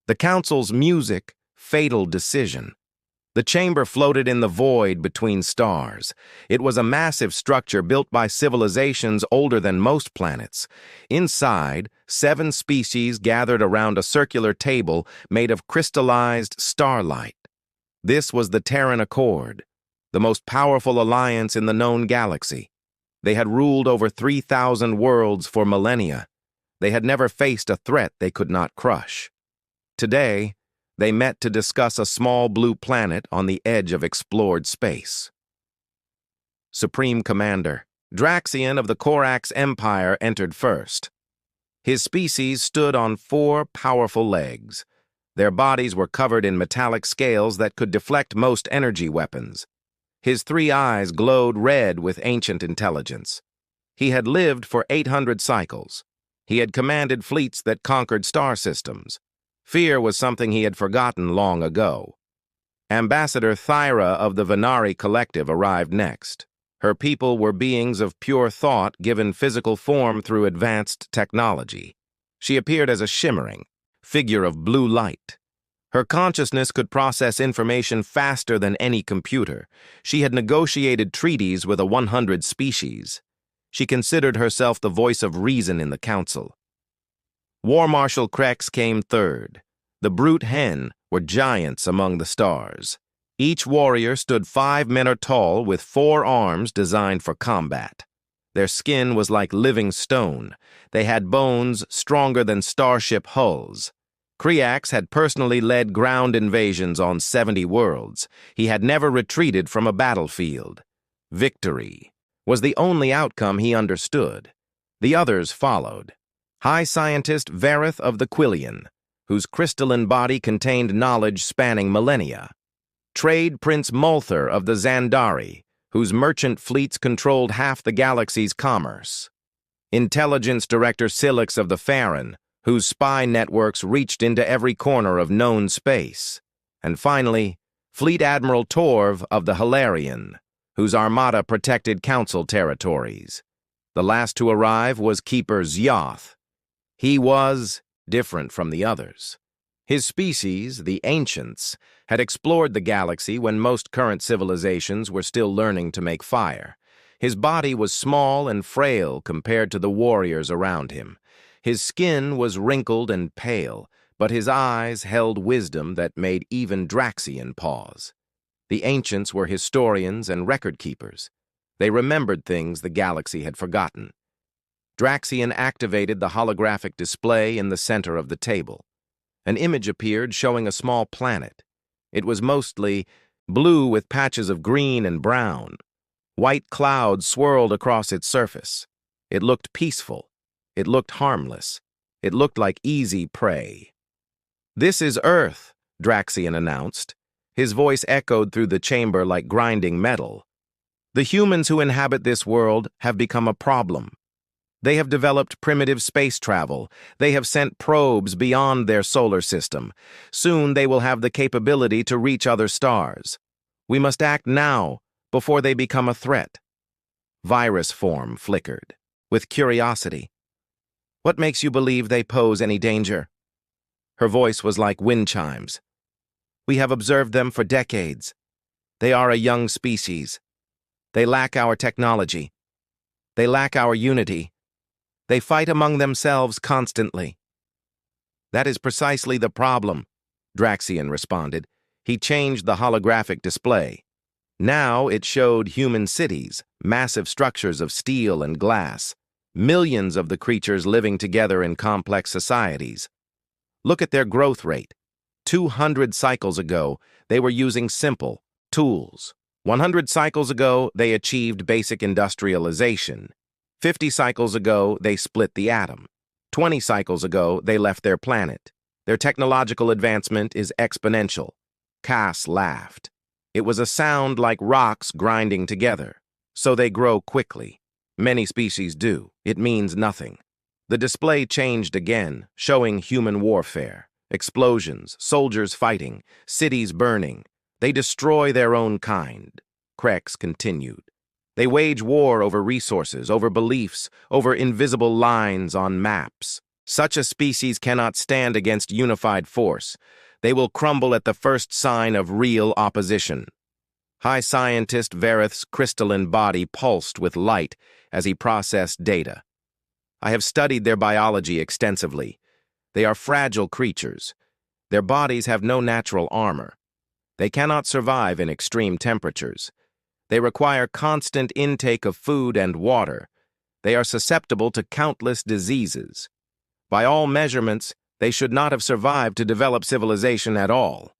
The council's music, fatal decision. The chamber floated in the void between stars. It was a massive structure built by civilizations older than most planets. Inside, 7 species gathered around a circular table made of crystallized starlight. This was the Terran Accord, the most powerful alliance in the known galaxy. They had ruled over 3,000 worlds for millennia. They had never faced a threat they could not crush. Today, they met to discuss a small blue planet on the edge of explored space. Supreme Commander, Draxion of the Corax Empire, entered first. His species stood on 4 powerful legs. Their bodies were covered in metallic scales that could deflect most energy weapons. His 3 eyes glowed red with ancient intelligence. He had lived for 800 cycles. He had commanded fleets that conquered star systems. Fear was something he had forgotten long ago. Ambassador Thyra of the Venari Collective arrived next. Her people were beings of pure thought given physical form through advanced technology. She appeared as a shimmering figure of blue light. Her consciousness could process information faster than any computer. She had negotiated treaties with 100 species. She considered herself the voice of reason in the council. War Marshal Krex came third. The brute hen were giants among the stars. Each warrior stood 5 men tall with 4 arms designed for combat. Their skin was like living stone. They had bones stronger than starship hulls. Kreax had personally led ground invasions on 70 worlds. He had never retreated from a battlefield. Victory was the only outcome he understood. The others followed. High Scientist Vareth of the Quillian, whose crystalline body contained knowledge spanning millennia. Trade Prince Multher of the Xandari, whose merchant fleets controlled half the galaxy's commerce. Intelligence Director Silix of the Farron, whose spy networks reached into every corner of known space. And finally, Fleet Admiral Torv of the Hilarion, whose armada protected council territories. The last to arrive was Keeper Zyoth. He was different from the others. His species, the Ancients, had explored the galaxy when most current civilizations were still learning to make fire. His body was small and frail compared to the warriors around him. His skin was wrinkled and pale, but his eyes held wisdom that made even Draxion pause. The Ancients were historians and record keepers. They remembered things the galaxy had forgotten. Draxion activated the holographic display in the center of the table. An image appeared showing a small planet. It was mostly blue with patches of green and brown. White clouds swirled across its surface. It looked peaceful. It looked harmless. It looked like easy prey. "This is Earth," Draxion announced. His voice echoed through the chamber like grinding metal. "The humans who inhabit this world have become a problem. They have developed primitive space travel. They have sent probes beyond their solar system. Soon they will have the capability to reach other stars. We must act now, before they become a threat." Virus form flickered, with curiosity. "What makes you believe they pose any danger?" Her voice was like wind chimes. "We have observed them for decades. They are a young species. They lack our technology. They lack our unity. They fight among themselves constantly." "That is precisely the problem," Draxion responded. He changed the holographic display. Now it showed human cities, massive structures of steel and glass, millions of the creatures living together in complex societies. Look at their growth rate. 200 cycles ago, they were using simple tools. 100 cycles ago, they achieved basic industrialization. 50 cycles ago, they split the atom. 20 cycles ago, they left their planet. Their technological advancement is exponential. Cass laughed. It was a sound like rocks grinding together. So they grow quickly. Many species do. It means nothing. The display changed again, showing human warfare. Explosions, soldiers fighting, cities burning. They destroy their own kind. Krex continued. They wage war over resources, over beliefs, over invisible lines on maps. Such a species cannot stand against unified force. They will crumble at the first sign of real opposition. High Scientist Verith's crystalline body pulsed with light as he processed data. I have studied their biology extensively. They are fragile creatures. Their bodies have no natural armor. They cannot survive in extreme temperatures. They require constant intake of food and water. They are susceptible to countless diseases. By all measurements, they should not have survived to develop civilization at all.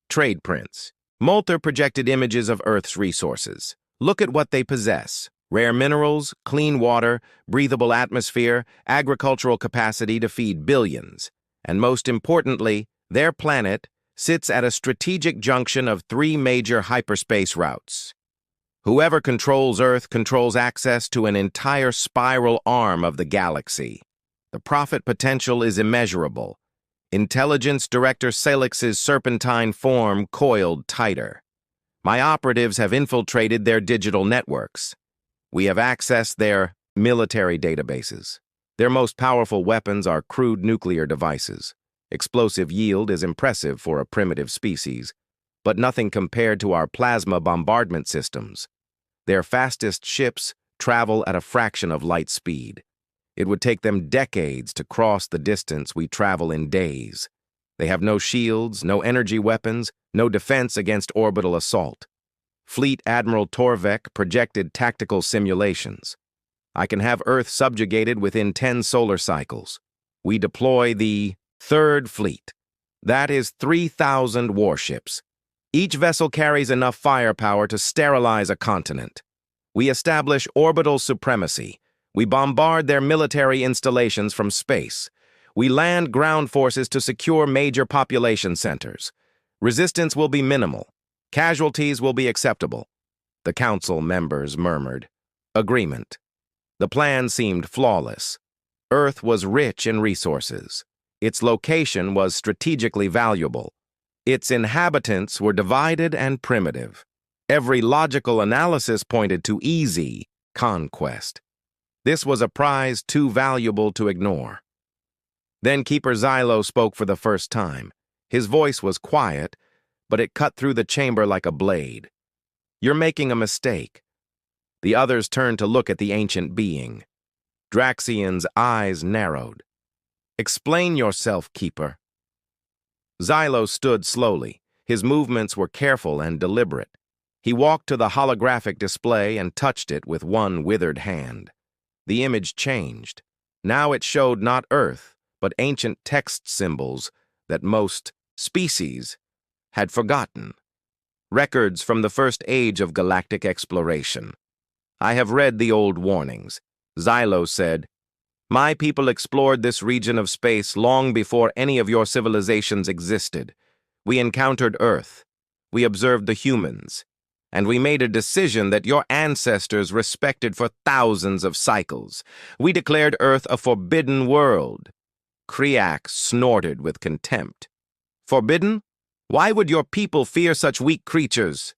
Trade prints. Moulter projected images of Earth's resources. Look at what they possess: rare minerals, clean water, breathable atmosphere, agricultural capacity to feed billions. And most importantly, their planet sits at a strategic junction of 3 major hyperspace routes. Whoever controls Earth controls access to an entire spiral arm of the galaxy. The profit potential is immeasurable. Intelligence Director Salix's serpentine form coiled tighter. My operatives have infiltrated their digital networks. We have accessed their military databases. Their most powerful weapons are crude nuclear devices. Explosive yield is impressive for a primitive species, but nothing compared to our plasma bombardment systems. Their fastest ships travel at a fraction of light speed. It would take them decades to cross the distance we travel in days. They have no shields, no energy weapons, no defense against orbital assault. Fleet Admiral Torvek projected tactical simulations. I can have Earth subjugated within 10 solar cycles. We deploy the Third Fleet. That is 3,000 warships. Each vessel carries enough firepower to sterilize a continent. We establish orbital supremacy. We bombard their military installations from space. We land ground forces to secure major population centers. Resistance will be minimal. Casualties will be acceptable. The council members murmured. Agreement. The plan seemed flawless. Earth was rich in resources. Its location was strategically valuable. Its inhabitants were divided and primitive. Every logical analysis pointed to easy conquest. This was a prize too valuable to ignore. Then Keeper Xylo spoke for the first time. His voice was quiet, but it cut through the chamber like a blade. You're making a mistake. The others turned to look at the ancient being. Draxian's eyes narrowed. Explain yourself, Keeper. Xylo stood slowly. His movements were careful and deliberate. He walked to the holographic display and touched it with one withered hand. The image changed. Now it showed not Earth, but ancient text symbols that most species had forgotten. Records from the first age of galactic exploration. I have read the old warnings. Xylo said, My people explored this region of space long before any of your civilizations existed. We encountered Earth. We observed the humans. And we made a decision that your ancestors respected for thousands of cycles. We declared Earth a forbidden world. Kriak snorted with contempt. Forbidden? Why would your people fear such weak creatures?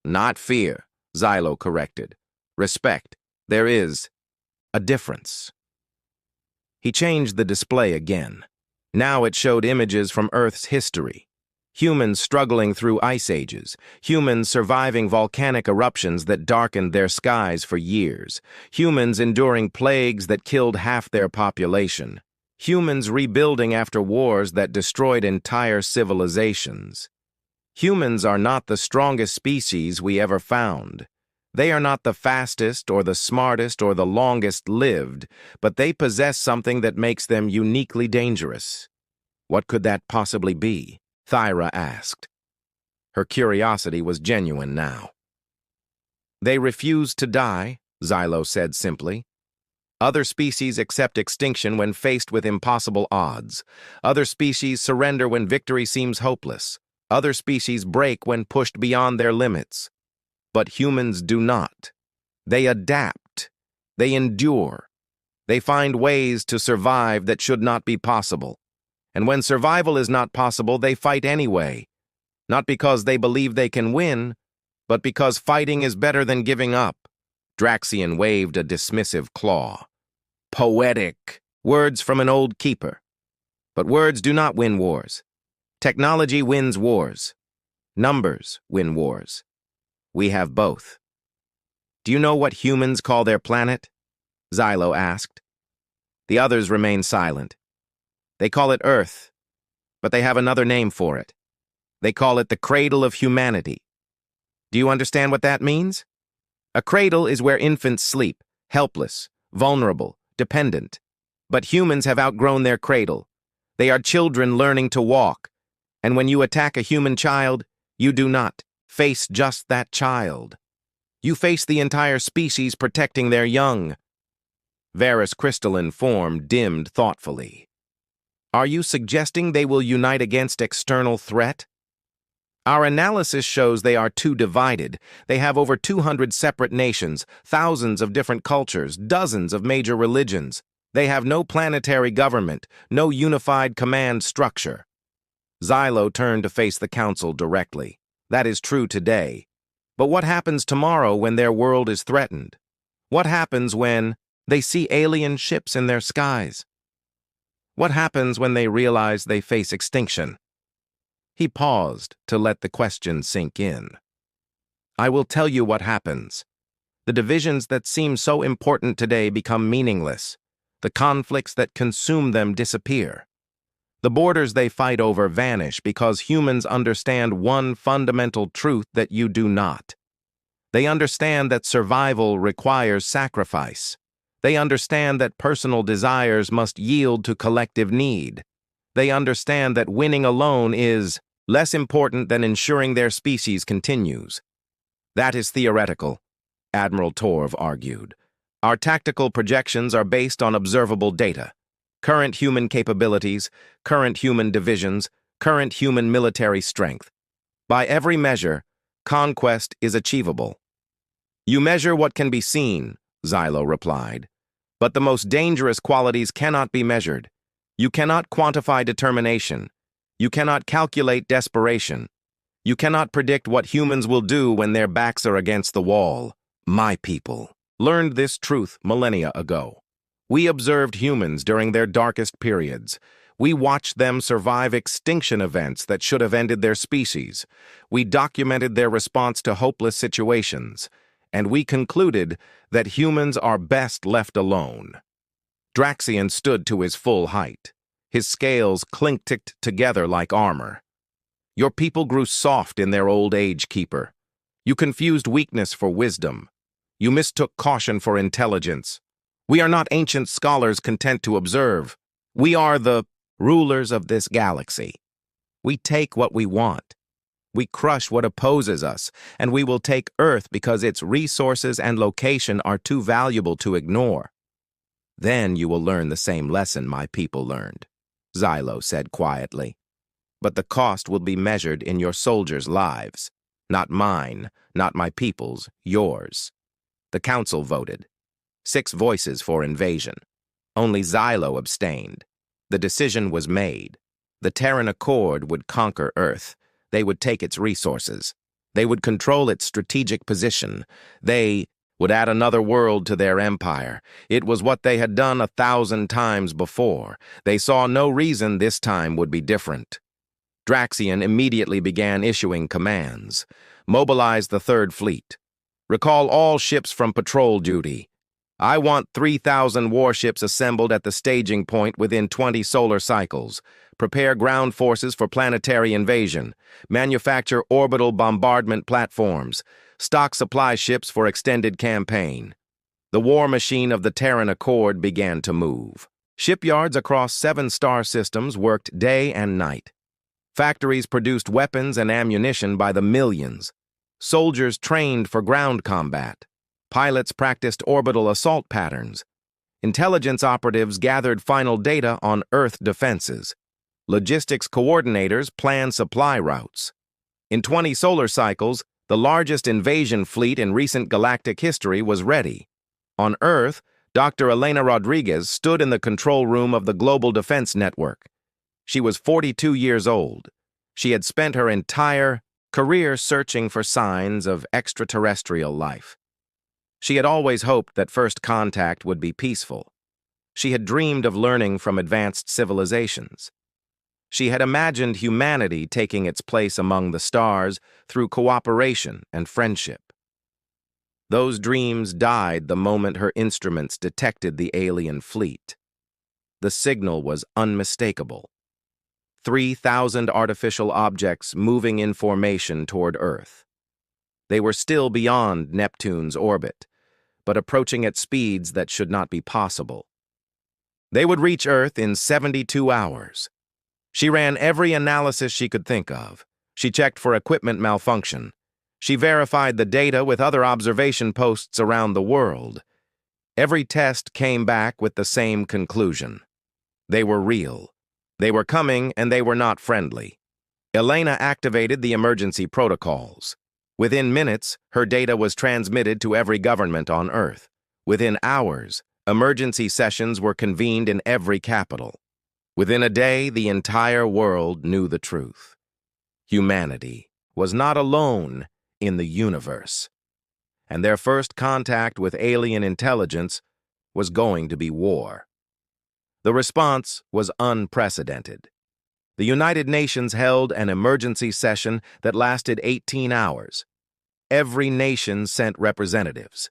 Not fear, Xylo corrected. Respect. There is a difference. He changed the display again. Now it showed images from Earth's history. Humans struggling through ice ages, humans surviving volcanic eruptions that darkened their skies for years, humans enduring plagues that killed half their population, humans rebuilding after wars that destroyed entire civilizations. Humans are not the strongest species we ever found. They are not the fastest or the smartest or the longest lived, but they possess something that makes them uniquely dangerous. What could that possibly be? Thyra asked. Her curiosity was genuine now. They refuse to die, Xylo said simply. Other species accept extinction when faced with impossible odds. Other species surrender when victory seems hopeless. Other species break when pushed beyond their limits. But humans do not. They adapt. They endure. They find ways to survive that should not be possible. And when survival is not possible, they fight anyway. Not because they believe they can win, but because fighting is better than giving up. Draxian waved a dismissive claw. Poetic, Words from an old keeper. But words do not win wars. Technology wins wars. Numbers win wars. We have both. Do you know what humans call their planet? Xylo asked. The others remained silent. They call it Earth, but they have another name for it. They call it the cradle of humanity. Do you understand what that means? A cradle is where infants sleep, helpless, vulnerable, dependent. But humans have outgrown their cradle. They are children learning to walk. And when you attack a human child, you do not face just that child. You face the entire species protecting their young. Vera's crystalline form dimmed thoughtfully. Are you suggesting they will unite against external threat? Our analysis shows they are too divided. They have over 200 separate nations, thousands of different cultures, dozens of major religions. They have no planetary government, no unified command structure. Xylo turned to face the council directly. That is true today. But what happens tomorrow when their world is threatened? What happens when they see alien ships in their skies? What happens when they realize they face extinction? He paused to let the question sink in. I will tell you what happens. The divisions that seem so important today become meaningless. The conflicts that consume them disappear. The borders they fight over vanish because humans understand one fundamental truth that you do not. They understand that survival requires sacrifice. They understand that personal desires must yield to collective need. They understand that winning alone is less important than ensuring their species continues. That is theoretical, Admiral Torv argued. Our tactical projections are based on observable data. Current human capabilities, current human divisions, current human military strength. By every measure, conquest is achievable. You measure what can be seen, Xylo replied. But the most dangerous qualities cannot be measured. You cannot quantify determination. You cannot calculate desperation. You cannot predict what humans will do when their backs are against the wall. My people learned this truth millennia ago. We observed humans during their darkest periods. We watched them survive extinction events that should have ended their species. We documented their response to hopeless situations. And we concluded that humans are best left alone. Draxion stood to his full height. His scales clinked together like armor. Your people grew soft in their old age, Keeper. You confused weakness for wisdom. You mistook caution for intelligence. We are not ancient scholars content to observe. We are the rulers of this galaxy. We take what we want. We crush what opposes us, and we will take Earth because its resources and location are too valuable to ignore. Then you will learn the same lesson my people learned, Xylo said quietly. But the cost will be measured in your soldiers' lives. Not mine, not my people's, yours. The council voted. 6 voices for invasion. Only Xylo abstained. The decision was made. The Terran Accord would conquer Earth. They would take its resources. They would control its strategic position. They would add another world to their empire. It was what they had done 1,000 times before. They saw no reason this time would be different. Draxion immediately began issuing commands. Mobilize the Third Fleet. Recall all ships from patrol duty. I want 3,000 warships assembled at the staging point within 20 solar cycles. Prepare ground forces for planetary invasion. Manufacture orbital bombardment platforms. Stock supply ships for extended campaign. The war machine of the Terran Accord began to move. Shipyards across 7 star systems worked day and night. Factories produced weapons and ammunition by the millions. Soldiers trained for ground combat. Pilots practiced orbital assault patterns. Intelligence operatives gathered final data on Earth defenses. Logistics coordinators planned supply routes. In 20 solar cycles, the largest invasion fleet in recent galactic history was ready. On Earth, Dr. Elena Rodriguez stood in the control room of the Global Defense Network. She was 42 years old. She had spent her entire career searching for signs of extraterrestrial life. She had always hoped that first contact would be peaceful. She had dreamed of learning from advanced civilizations. She had imagined humanity taking its place among the stars through cooperation and friendship. Those dreams died the moment her instruments detected the alien fleet. The signal was unmistakable. 3,000 artificial objects moving in formation toward Earth. They were still beyond Neptune's orbit, but approaching at speeds that should not be possible. They would reach Earth in 72 hours. She ran every analysis she could think of. She checked for equipment malfunction. She verified the data with other observation posts around the world. Every test came back with the same conclusion. They were real. They were coming, and they were not friendly. Elena activated the emergency protocols. Within minutes, her data was transmitted to every government on Earth. Within hours, emergency sessions were convened in every capital. Within a day, the entire world knew the truth. Humanity was not alone in the universe, and their first contact with alien intelligence was going to be war. The response was unprecedented. The United Nations held an emergency session that lasted 18 hours. Every nation sent representatives.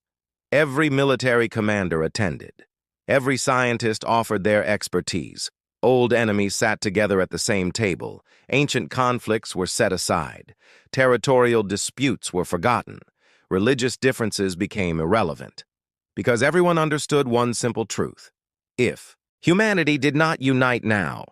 Every military commander attended. Every scientist offered their expertise. Old enemies sat together at the same table. Ancient conflicts were set aside. Territorial disputes were forgotten. Religious differences became irrelevant. Because everyone understood one simple truth. If humanity did not unite now,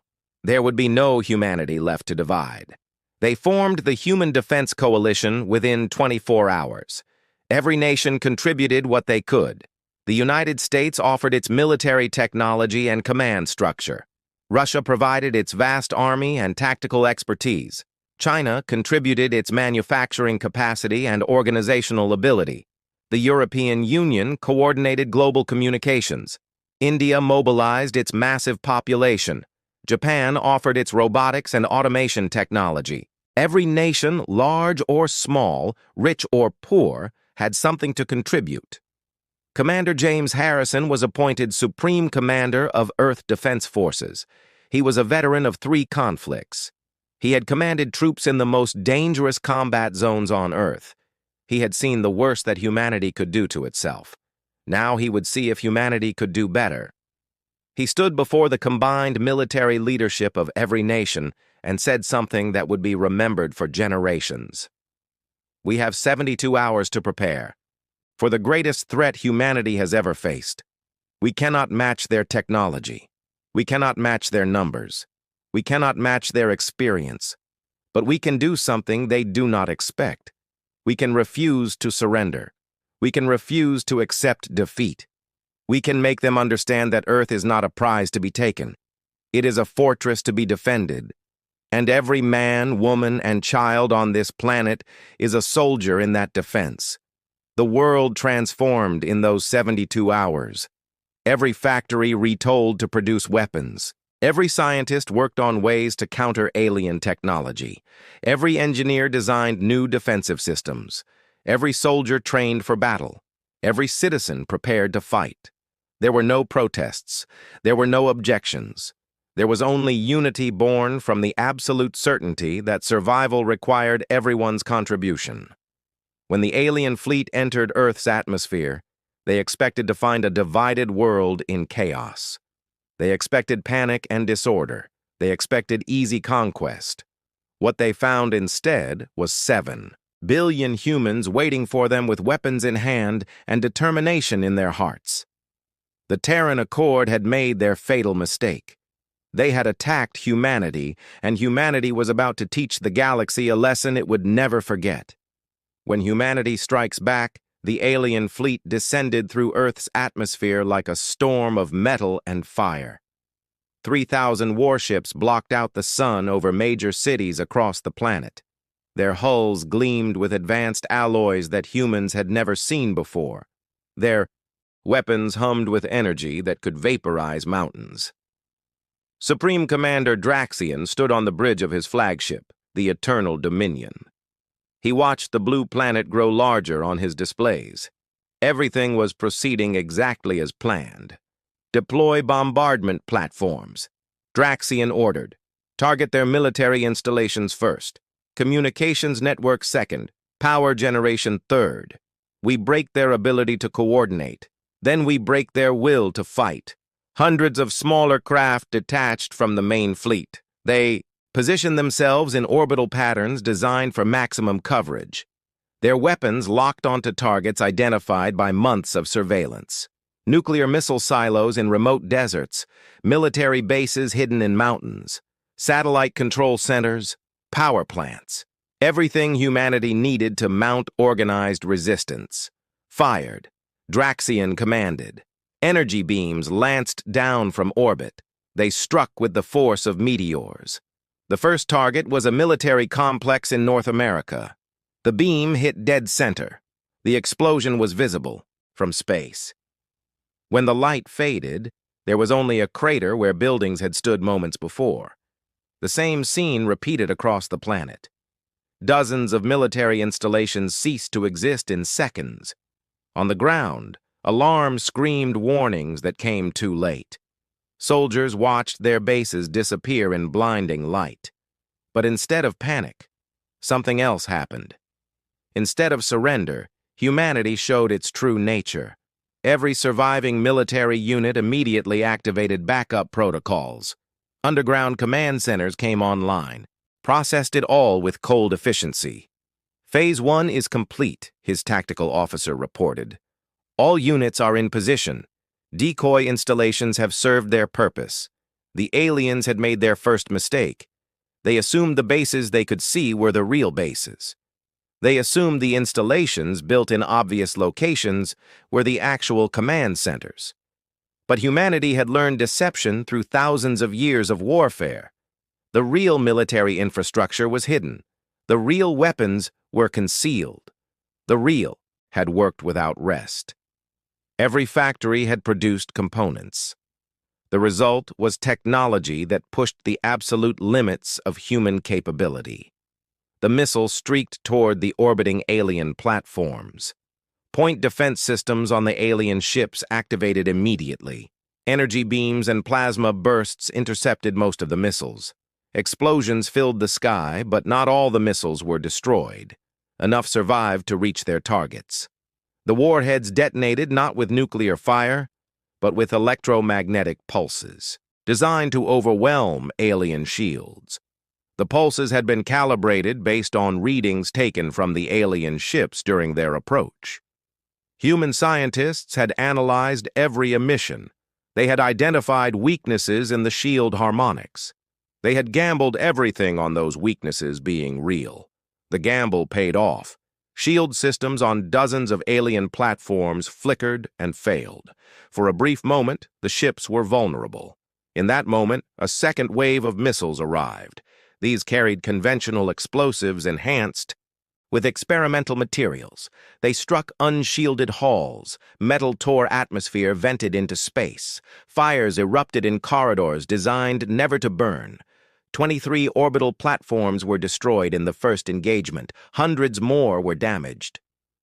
there would be no humanity left to divide. They formed the Human Defense Coalition within 24 hours. Every nation contributed what they could. The United States offered its military technology and command structure. Russia provided its vast army and tactical expertise. China contributed its manufacturing capacity and organizational ability. The European Union coordinated global communications. India mobilized its massive population. Japan offered its robotics and automation technology. Every nation, large or small, rich or poor, had something to contribute. Commander James Harrison was appointed Supreme Commander of Earth Defense Forces. He was a veteran of 3 conflicts. He had commanded troops in the most dangerous combat zones on Earth. He had seen the worst that humanity could do to itself. Now he would see if humanity could do better. He stood before the combined military leadership of every nation and said something that would be remembered for generations. We have 72 hours to prepare for the greatest threat humanity has ever faced. We cannot match their technology. We cannot match their numbers. We cannot match their experience. But we can do something they do not expect. We can refuse to surrender. We can refuse to accept defeat. We can make them understand that Earth is not a prize to be taken. It is a fortress to be defended. And every man, woman, and child on this planet is a soldier in that defense. The world transformed in those 72 hours. Every factory retooled to produce weapons. Every scientist worked on ways to counter alien technology. Every engineer designed new defensive systems. Every soldier trained for battle. Every citizen prepared to fight. There were no protests. There were no objections. There was only unity born from the absolute certainty that survival required everyone's contribution. When the alien fleet entered Earth's atmosphere, they expected to find a divided world in chaos. They expected panic and disorder. They expected easy conquest. What they found instead was 7 billion humans waiting for them with weapons in hand and determination in their hearts. The Terran Accord had made their fatal mistake. They had attacked humanity, and humanity was about to teach the galaxy a lesson it would never forget. When humanity strikes back, the alien fleet descended through Earth's atmosphere like a storm of metal and fire. 3,000 warships blocked out the sun over major cities across the planet. Their hulls gleamed with advanced alloys that humans had never seen before. Their weapons hummed with energy that could vaporize mountains. Supreme Commander Draxian stood on the bridge of his flagship, the Eternal Dominion. He watched the blue planet grow larger on his displays. Everything was proceeding exactly as planned. Deploy bombardment platforms. Draxian ordered. Target their military installations first. Communications network second. Power generation third. We break their ability to coordinate. Then we break their will to fight. Hundreds of smaller craft detached from the main fleet. They position themselves in orbital patterns designed for maximum coverage. Their weapons locked onto targets identified by months of surveillance. Nuclear missile silos in remote deserts, military bases hidden in mountains, satellite control centers, power plants. Everything humanity needed to mount organized resistance. Fired. Draxian commanded. Energy beams lanced down from orbit. They struck with the force of meteors. The first target was a military complex in North America. The beam hit dead center. The explosion was visible from space. When the light faded, there was only a crater where buildings had stood moments before. The same scene repeated across the planet. Dozens of military installations ceased to exist in seconds. On the ground, alarms screamed warnings that came too late. Soldiers watched their bases disappear in blinding light. But instead of panic, something else happened. Instead of surrender, humanity showed its true nature. Every surviving military unit immediately activated backup protocols. Underground command centers came online, processed it all with cold efficiency. Phase 1 is complete, his tactical officer reported. All units are in position. Decoy installations have served their purpose. The aliens had made their first mistake. They assumed the bases they could see were the real bases. They assumed the installations built in obvious locations were the actual command centers. But humanity had learned deception through thousands of years of warfare. The real military infrastructure was hidden. The real weapons were concealed. The real had worked without rest. Every factory had produced components. The result was technology that pushed the absolute limits of human capability. The missile streaked toward the orbiting alien platforms. Point defense systems on the alien ships activated immediately. Energy beams and plasma bursts intercepted most of the missiles. Explosions filled the sky, but not all the missiles were destroyed. Enough survived to reach their targets. The warheads detonated not with nuclear fire, but with electromagnetic pulses, designed to overwhelm alien shields. The pulses had been calibrated based on readings taken from the alien ships during their approach. Human scientists had analyzed every emission. They had identified weaknesses in the shield harmonics. They had gambled everything on those weaknesses being real. The gamble paid off. Shield systems on dozens of alien platforms flickered and failed. For a brief moment, the ships were vulnerable. In that moment, a second wave of missiles arrived. These carried conventional explosives enhanced with experimental materials. They struck unshielded halls. Metal tore atmosphere vented into space. Fires erupted in corridors designed never to burn. 23 orbital platforms were destroyed in the first engagement. Hundreds more were damaged.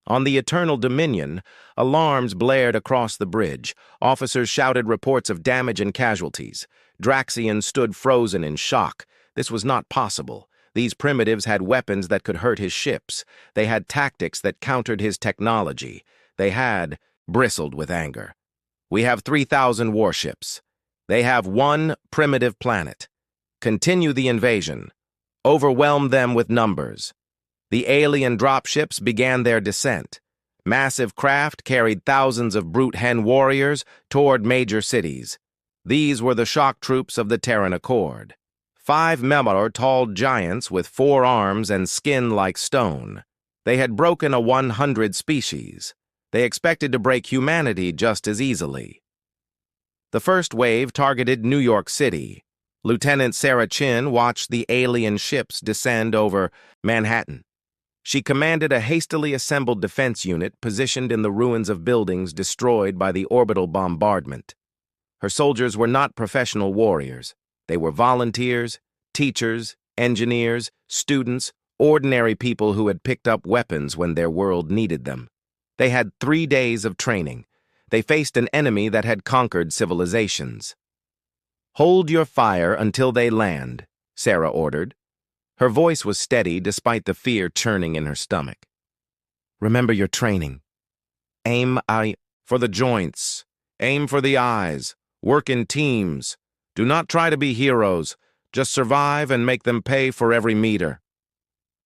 On the Eternal Dominion, alarms blared across the bridge. Officers shouted reports of damage and casualties. Draxian stood frozen in shock. This was not possible. These primitives had weapons that could hurt his ships. They had tactics that countered his technology. They had bristled with anger. We have 3,000 warships. They have one primitive planet. Continue the invasion. Overwhelm them with numbers. The alien dropships began their descent. Massive craft carried thousands of brute hen warriors toward major cities. These were the shock troops of the Terran Accord. 5 Memor-tall giants with 4 arms and skin like stone. They had broken a 100 species. They expected to break humanity just as easily. The first wave targeted New York City. Lieutenant Sarah Chin watched the alien ships descend over Manhattan. She commanded a hastily assembled defense unit positioned in the ruins of buildings destroyed by the orbital bombardment. Her soldiers were not professional warriors. They were volunteers, teachers, engineers, students, ordinary people who had picked up weapons when their world needed them. They had 3 days of training. They faced an enemy that had conquered civilizations. "Hold your fire until they land," Sarah ordered. Her voice was steady despite the fear churning in her stomach. "Remember your training. Aim for the joints. Aim for the eyes. Work in teams. Do not try to be heroes. Just survive and make them pay for every meter."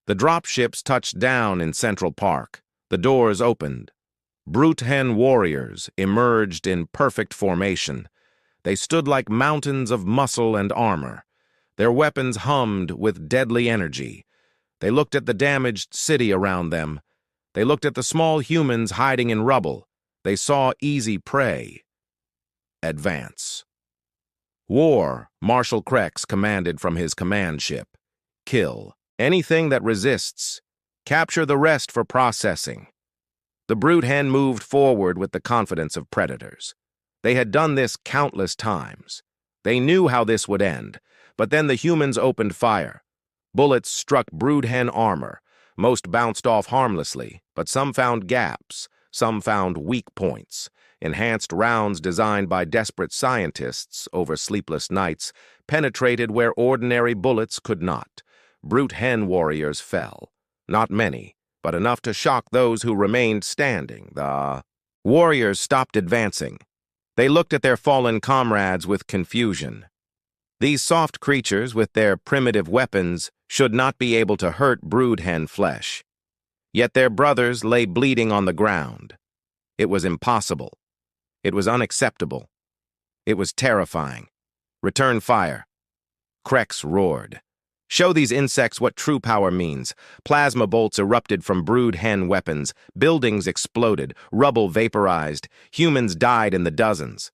The dropships touched down in Central Park. The doors opened. Brute hen warriors emerged in perfect formation. They stood like mountains of muscle and armor. Their weapons hummed with deadly energy. They looked at the damaged city around them. They looked at the small humans hiding in rubble. They saw easy prey. Advance. War, Marshal Krex commanded from his command ship. Kill anything that resists. Capture the rest for processing. The brute hen moved forward with the confidence of predators. They had done this countless times. They knew how this would end, but then the humans opened fire. Bullets struck brood hen armor. Most bounced off harmlessly, but some found gaps, some found weak points. Enhanced rounds designed by desperate scientists over sleepless nights penetrated where ordinary bullets could not. Brute hen warriors fell. Not many, but enough to shock those who remained standing. The warriors stopped advancing. They looked at their fallen comrades with confusion. These soft creatures, with their primitive weapons, should not be able to hurt brood hen flesh. Yet their brothers lay bleeding on the ground. It was impossible. It was unacceptable. It was terrifying. "Return fire." Krex roared. "Show these insects what true power means." Plasma bolts erupted from brood hen weapons. Buildings exploded. Rubble vaporized. Humans died in the dozens.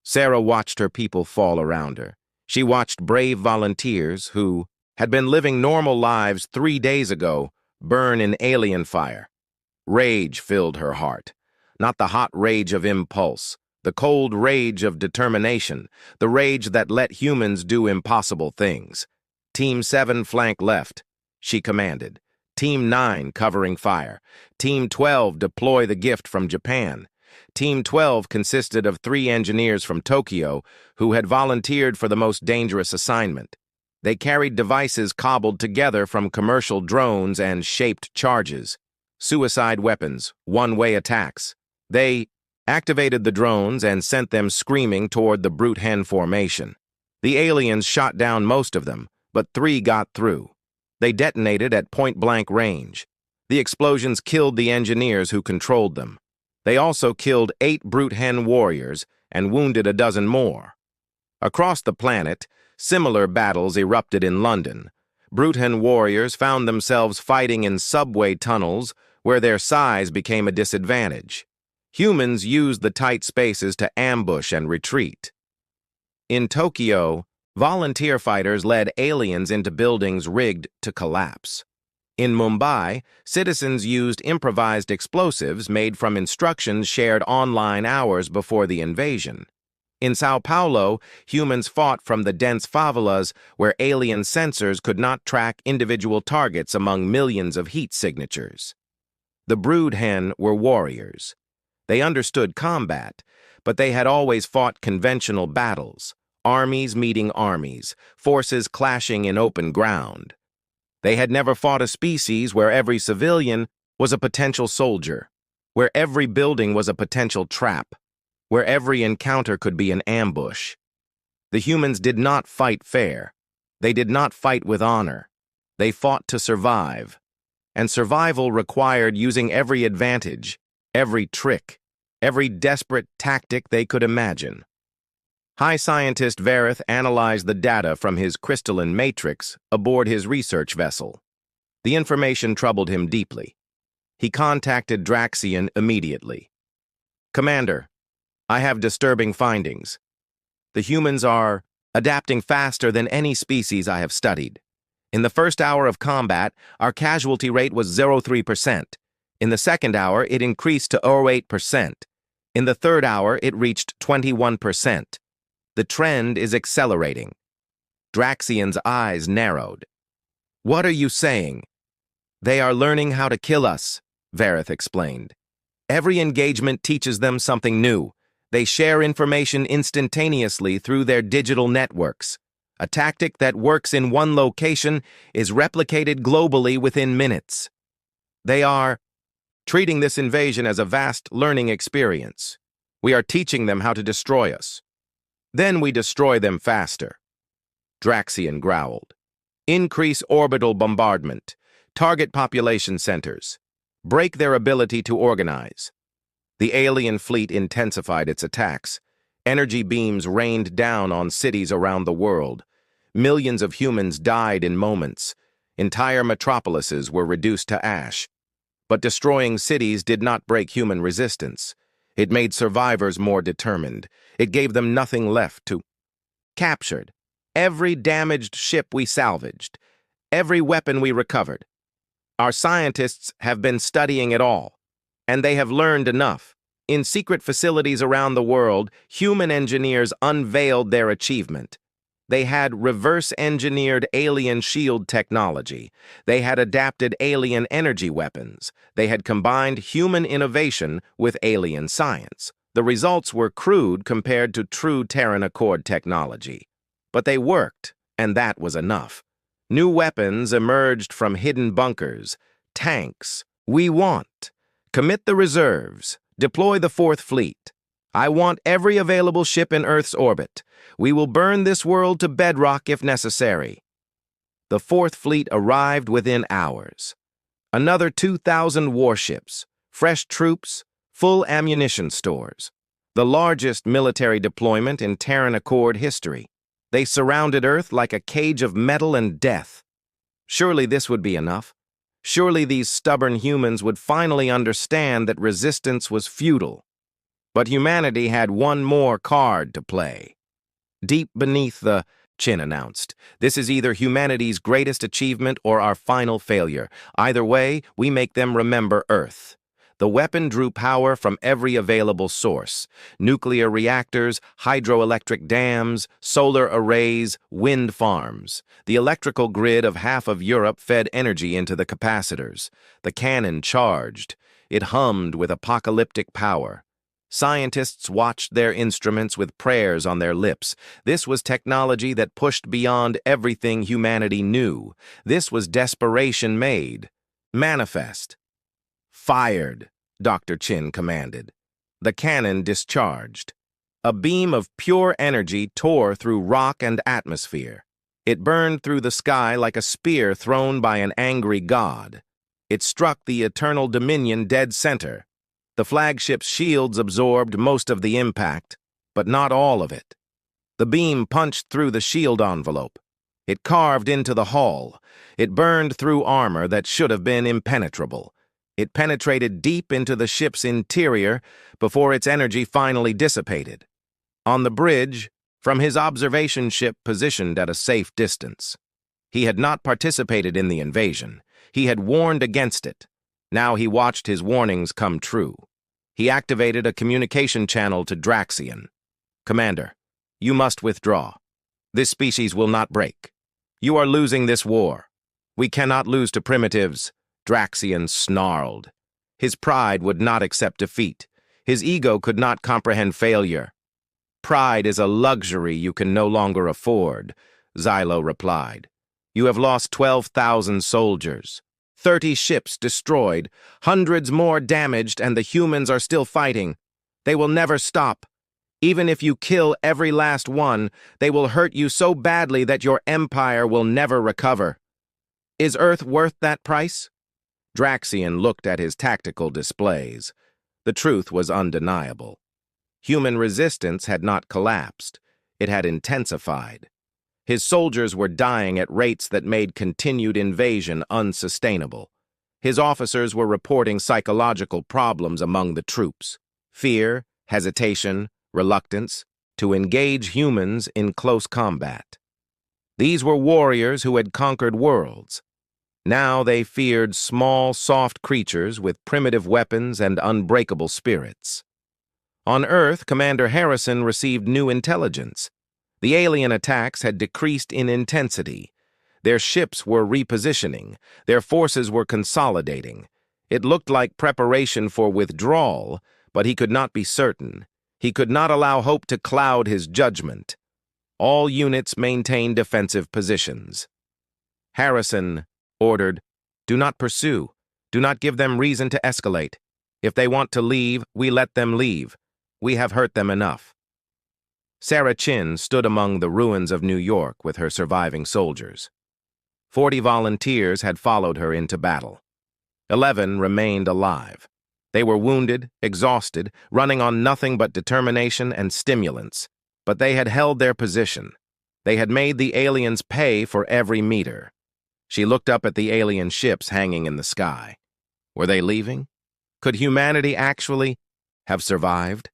Sarah watched her people fall around her. She watched brave volunteers who had been living normal lives 3 days ago burn in alien fire. Rage filled her heart. Not the hot rage of impulse, the cold rage of determination, the rage that let humans do impossible things. Team 7 flank left, she commanded. Team 9 covering fire. Team 12 deploy the gift from Japan. Team 12 consisted of 3 engineers from Tokyo who had volunteered for the most dangerous assignment. They carried devices cobbled together from commercial drones and shaped charges. Suicide weapons, one-way attacks. They activated the drones and sent them screaming toward the brute hen formation. The aliens shot down most of them, but 3 got through. They detonated at point-blank range. The explosions killed the engineers who controlled them. They also killed 8 brute hen warriors and wounded a dozen more. Across the planet, similar battles erupted in London. Brute hen warriors found themselves fighting in subway tunnels where their size became a disadvantage. Humans used the tight spaces to ambush and retreat. In Tokyo, volunteer fighters led aliens into buildings rigged to collapse. In Mumbai, citizens used improvised explosives made from instructions shared online hours before the invasion. In Sao Paulo, humans fought from the dense favelas where alien sensors could not track individual targets among millions of heat signatures. The brood hen were warriors. They understood combat, but they had always fought conventional battles, armies meeting armies, forces clashing in open ground. They had never fought a species where every civilian was a potential soldier, where every building was a potential trap, where every encounter could be an ambush. The humans did not fight fair. They did not fight with honor. They fought to survive. And survival required using every advantage, every trick, every desperate tactic they could imagine. High scientist Vareth analyzed the data from his crystalline matrix aboard his research vessel. The information troubled him deeply. He contacted Draxian immediately. "Commander, I have disturbing findings. The humans are adapting faster than any species I have studied. In the first hour of combat, our casualty rate was 0.3%. In the second hour, it increased to 0.8%. In the third hour, it reached 21%. The trend is accelerating." Draxian's eyes narrowed. "What are you saying?" "They are learning how to kill us," Vareth explained. Every engagement teaches them something new. They share information instantaneously through their digital networks. A tactic that works in one location is replicated globally within minutes. They are treating this invasion as a vast learning experience. We are teaching them how to destroy us. Then we destroy them faster. Draxian growled. Increase orbital bombardment. Target population centers. Break their ability to organize. The alien fleet intensified its attacks. Energy beams rained down on cities around the world. Millions of humans died in moments. Entire metropolises were reduced to ash. But destroying cities did not break human resistance. It made survivors more determined. It gave them nothing left to captured. Every damaged ship we salvaged. Every weapon we recovered. Our scientists have been studying it all, and they have learned enough. In secret facilities around the world, human engineers unveiled their achievement. They had reverse-engineered alien shield technology. They had adapted alien energy weapons. They had combined human innovation with alien science. The results were crude compared to true Terran Accord technology. But they worked, and that was enough. New weapons emerged from hidden bunkers. Tanks. We want. Commit the reserves. Deploy the Fourth Fleet. I want every available ship in Earth's orbit. We will burn this world to bedrock if necessary. The Fourth Fleet arrived within hours. Another 2,000 warships, fresh troops, full ammunition stores. The largest military deployment in Terran Accord history. They surrounded Earth like a cage of metal and death. Surely this would be enough. Surely these stubborn humans would finally understand that resistance was futile. But humanity had one more card to play. Deep beneath the Chin announced, this is either humanity's greatest achievement or our final failure. Either way, we make them remember Earth. The weapon drew power from every available source: nuclear reactors, hydroelectric dams, solar arrays, wind farms. The electrical grid of half of Europe fed energy into the capacitors. The cannon charged. It hummed with apocalyptic power. Scientists watched their instruments with prayers on their lips. This was technology that pushed beyond everything humanity knew. This was desperation made. Manifest. Fired, Dr. Chin commanded. The cannon discharged. A beam of pure energy tore through rock and atmosphere. It burned through the sky like a spear thrown by an angry god. It struck the Eternal Dominion dead center. The flagship's shields absorbed most of the impact, but not all of it. The beam punched through the shield envelope. It carved into the hull. It burned through armor that should have been impenetrable. It penetrated deep into the ship's interior before its energy finally dissipated. On the bridge, from his observation ship positioned at a safe distance. He had not participated in the invasion. He had warned against it. Now he watched his warnings come true. He activated a communication channel to Draxian. Commander, you must withdraw. This species will not break. You are losing this war. We cannot lose to primitives. Draxian snarled. His pride would not accept defeat. His ego could not comprehend failure. Pride is a luxury you can no longer afford, Xylo replied. You have lost 12,000 soldiers. 30 ships destroyed, hundreds more damaged, and the humans are still fighting. They will never stop. Even if you kill every last one, they will hurt you so badly that your empire will never recover. Is Earth worth that price? Draxian looked at his tactical displays. The truth was undeniable. Human resistance had not collapsed. It had intensified. His soldiers were dying at rates that made continued invasion unsustainable. His officers were reporting psychological problems among the troops. Fear, hesitation, reluctance to engage humans in close combat. These were warriors who had conquered worlds. Now they feared small, soft creatures with primitive weapons and unbreakable spirits. On Earth, Commander Harrison received new intelligence. The alien attacks had decreased in intensity. Their ships were repositioning. Their forces were consolidating. It looked like preparation for withdrawal, but he could not be certain. He could not allow hope to cloud his judgment. All units maintain defensive positions. Harrison ordered, "Do not pursue. Do not give them reason to escalate. If they want to leave, we let them leave. We have hurt them enough." Sarah Chin stood among the ruins of New York with her surviving soldiers. 40 volunteers had followed her into battle. 11 remained alive. They were wounded, exhausted, running on nothing but determination and stimulants, but they had held their position. They had made the aliens pay for every meter. She looked up at the alien ships hanging in the sky. Were they leaving? Could humanity actually have survived?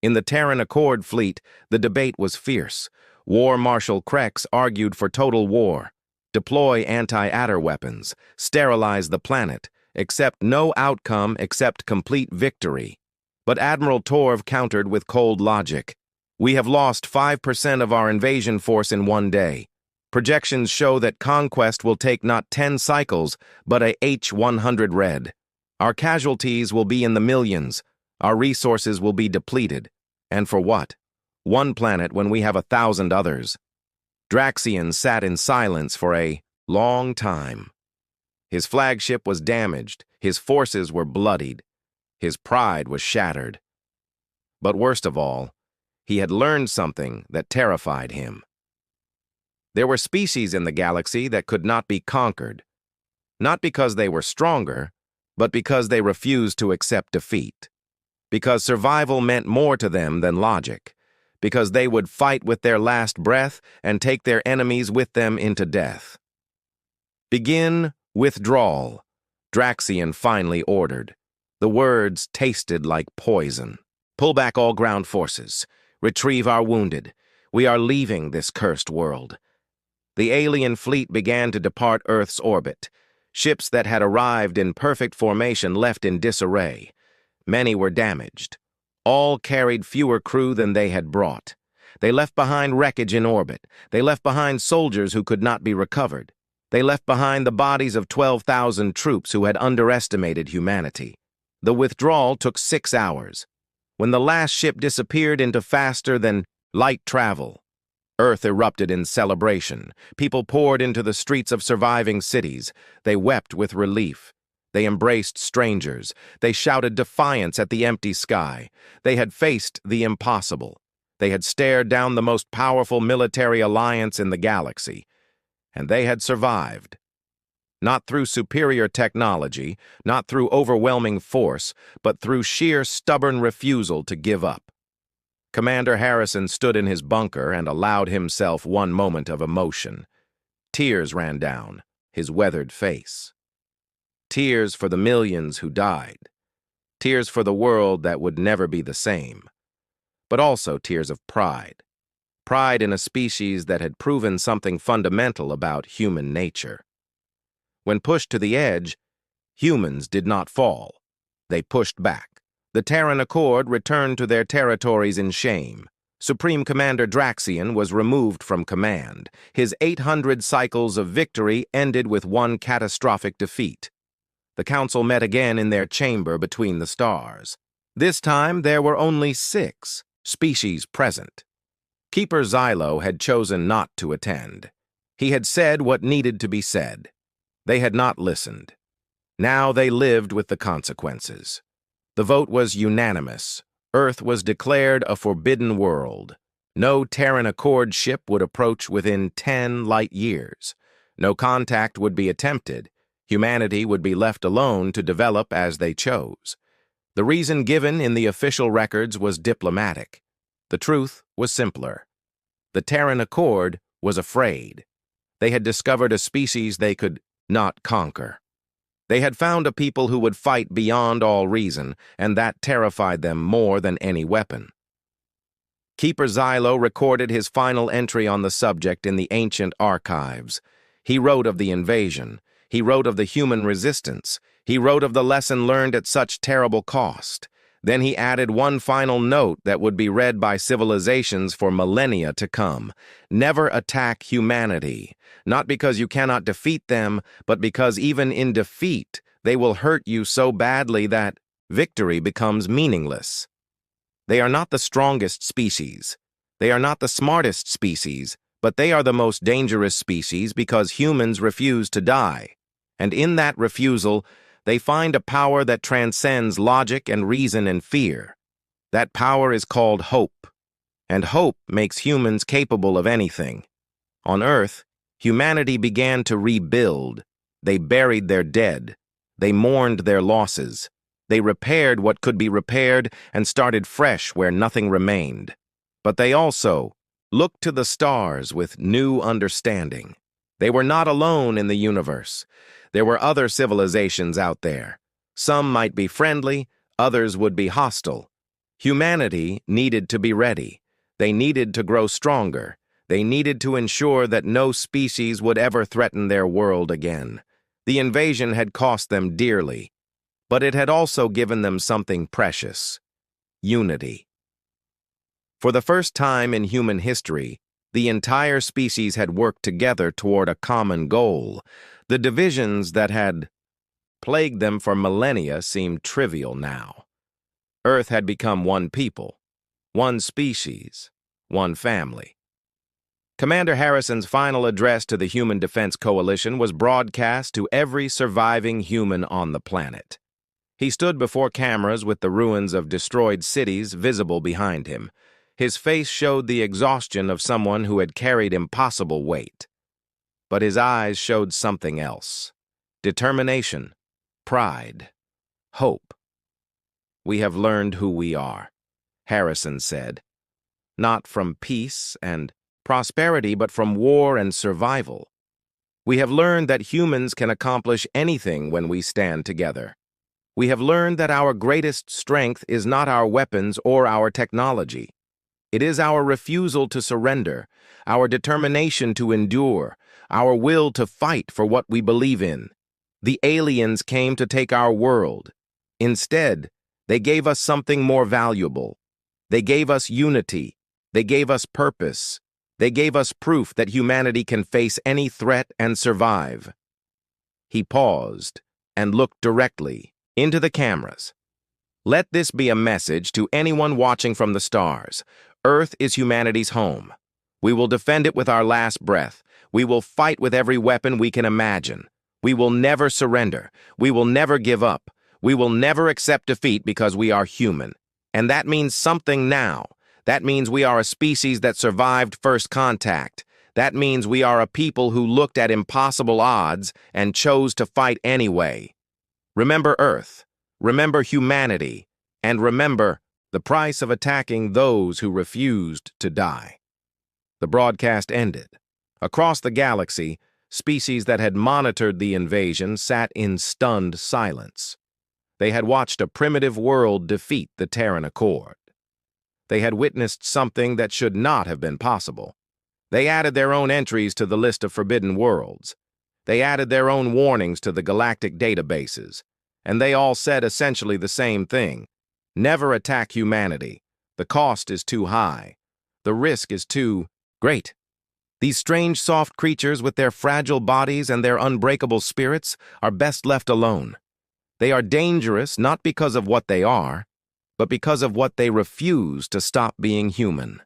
In the Terran Accord fleet, the debate was fierce. War Marshal Krex argued for total war. Deploy anti-Adder weapons, sterilize the planet, accept no outcome except complete victory. But Admiral Torv countered with cold logic. We have lost 5% of our invasion force in one day. Projections show that conquest will take not 10 cycles, but a H-100 red. Our casualties will be in the millions. Our resources will be depleted. And for what? One planet when we have 1,000 others. Draxian sat in silence for a long time. His flagship was damaged, his forces were bloodied, his pride was shattered. But worst of all, he had learned something that terrified him. There were species in the galaxy that could not be conquered, not because they were stronger, but because they refused to accept defeat. Because survival meant more to them than logic. Because they would fight with their last breath and take their enemies with them into death. "Begin withdrawal," Draxian finally ordered. The words tasted like poison. "Pull back all ground forces. Retrieve our wounded. We are leaving this cursed world." The alien fleet began to depart Earth's orbit. Ships that had arrived in perfect formation left in disarray. Many were damaged. All carried fewer crew than they had brought. They left behind wreckage in orbit. They left behind soldiers who could not be recovered. They left behind the bodies of 12,000 troops who had underestimated humanity. The withdrawal took 6 hours. When the last ship disappeared into faster-than-light travel, Earth erupted in celebration. People poured into the streets of surviving cities. They wept with relief. They embraced strangers. They shouted defiance at the empty sky. They had faced the impossible. They had stared down the most powerful military alliance in the galaxy. And they had survived. Not through superior technology, not through overwhelming force, but through sheer stubborn refusal to give up. Commander Harrison stood in his bunker and allowed himself one moment of emotion. Tears ran down his weathered face. Tears for the millions who died. Tears for the world that would never be the same. But also tears of pride. Pride in a species that had proven something fundamental about human nature. When pushed to the edge, humans did not fall. They pushed back. The Terran Accord returned to their territories in shame. Supreme Commander Draxian was removed from command. His 800 cycles of victory ended with one catastrophic defeat. The council met again in their chamber between the stars. This time there were only 6 species present. Keeper Xylo had chosen not to attend. He had said what needed to be said. They had not listened. Now they lived with the consequences. The vote was unanimous. Earth was declared a forbidden world. No Terran Accord ship would approach within 10 light years. No contact would be attempted. Humanity would be left alone to develop as they chose. The reason given in the official records was diplomatic. The truth was simpler. The Terran Accord was afraid. They had discovered a species they could not conquer. They had found a people who would fight beyond all reason, and that terrified them more than any weapon. Keeper Xylo recorded his final entry on the subject in the ancient archives. He wrote of the invasion. He wrote of the human resistance. He wrote of the lesson learned at such terrible cost. Then he added one final note that would be read by civilizations for millennia to come. Never attack humanity, not because you cannot defeat them, but because even in defeat, They will hurt you so badly that victory becomes meaningless. They are not the strongest species. They are not the smartest species, but they are the most dangerous species because humans refuse to die. And in that refusal, they find a power that transcends logic and reason and fear. That power is called hope, and hope makes humans capable of anything. On Earth, humanity began to rebuild. They buried their dead. They mourned their losses. They repaired what could be repaired and started fresh where nothing remained. But they also looked to the stars with new understanding. They were not alone in the universe. There were other civilizations out there. Some might be friendly, others would be hostile. Humanity needed to be ready. They needed to grow stronger. They needed to ensure that no species would ever threaten their world again. The invasion had cost them dearly, but it had also given them something precious: unity. For the first time in human history, the entire species had worked together toward a common goal. The divisions that had plagued them for millennia seemed trivial now. Earth had become one people, one species, one family. Commander Harrison's final address to the Human Defense Coalition was broadcast to every surviving human on the planet. He stood before cameras with the ruins of destroyed cities visible behind him. His face showed the exhaustion of someone who had carried impossible weight. But his eyes showed something else: determination, pride, hope. "We have learned who we are," Harrison said. "Not from peace and prosperity, but from war and survival. We have learned that humans can accomplish anything when we stand together. We have learned that our greatest strength is not our weapons or our technology. It is our refusal to surrender, our determination to endure, our will to fight for what we believe in. The aliens came to take our world. Instead, they gave us something more valuable. They gave us unity. They gave us purpose. They gave us proof that humanity can face any threat and survive." He paused and looked directly into the cameras. "Let this be a message to anyone watching from the stars. Earth is humanity's home. We will defend it with our last breath. We will fight with every weapon we can imagine. We will never surrender. We will never give up. We will never accept defeat because we are human. And that means something now. That means we are a species that survived first contact. That means we are a people who looked at impossible odds and chose to fight anyway. Remember Earth. Remember humanity. And remember the price of attacking those who refused to die." The broadcast ended. Across the galaxy, species that had monitored the invasion sat in stunned silence. They had watched a primitive world defeat the Terran Accord. They had witnessed something that should not have been possible. They added their own entries to the list of forbidden worlds. They added their own warnings to the galactic databases. And they all said essentially the same thing: never attack humanity. The cost is too high. The risk is too great. These strange soft creatures with their fragile bodies and their unbreakable spirits are best left alone. They are dangerous not because of what they are, but because of what they refuse to stop being human.